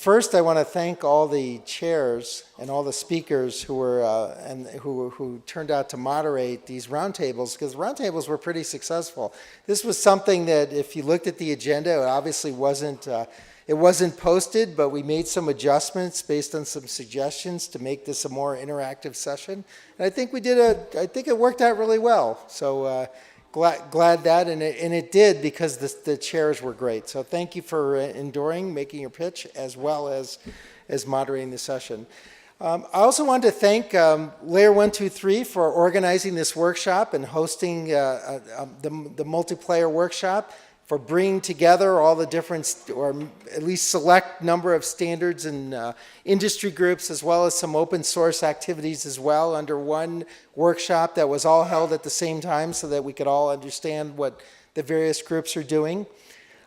First, I want to thank all the chairs and all the speakers who were who turned out to moderate these roundtables, because roundtables were pretty successful. This was something that, if you looked at the agenda, it obviously wasn't posted, but we made some adjustments based on some suggestions to make this a more interactive session. And I think I think it worked out really well. So glad that, and it did, because the chairs were great. So thank you for enduring, making your pitch, as well as moderating the session. I also wanted to thank Layer 123 for organizing this workshop and hosting the multiplayer workshop, for bringing together all the different, or at least select number of standards and industry groups, as well as some open source activities as well, under one workshop that was all held at the same time, so that we could all understand what the various groups are doing.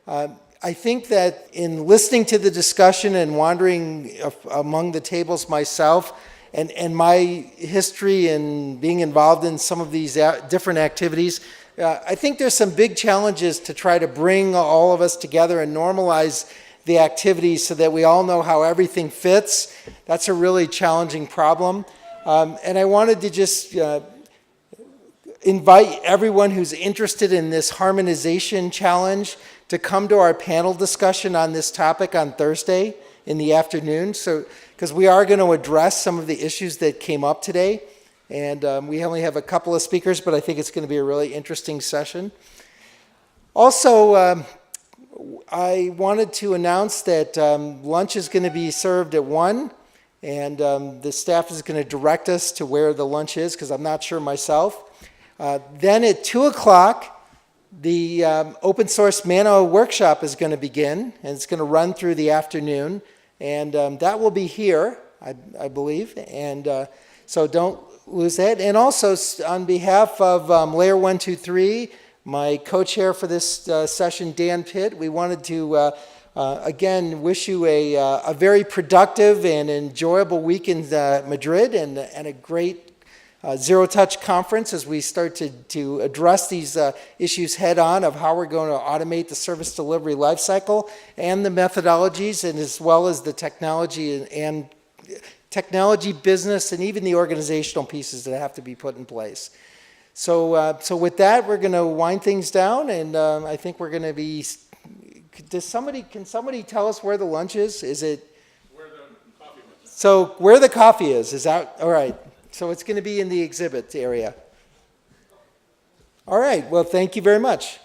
I think that in listening to the discussion and wandering among the tables myself, and my history in being involved in some of these different activities, I think there's some big challenges to try to bring all of us together and normalize the activities so that we all know how everything fits. That's a really challenging problem. And I wanted to just invite everyone who's interested in this harmonization challenge to come to our panel discussion on this topic on Thursday in the afternoon. So, because we are going to address some of the issues that came up today. And we only have a couple of speakers, but I think it's going to be a really interesting session. Also, I wanted to announce that lunch is going to be served at 1, and the staff is going to direct us to where the lunch is, because I'm not sure myself. Then at 2 o'clock, the open source Mano workshop is going to begin, and it's going to run through the afternoon, and that will be here, I believe, and so don't lose that. And also, on behalf of Layer 123, my co-chair for this session, Dan Pitt, we wanted to again wish you a very productive and enjoyable week in Madrid, and a great Zero Touch conference as we start to address these issues head on, of how we're going to automate the service delivery lifecycle and the methodologies, and as well as the technology and technology, business, and even the organizational pieces that have to be put in place. So with that, we're going to wind things down, and I think we're going to be. Can somebody tell us where the lunch is? Is it where the coffee is? So where the coffee is out? All right. So it's going to be in the exhibit area. All right. Well, thank you very much.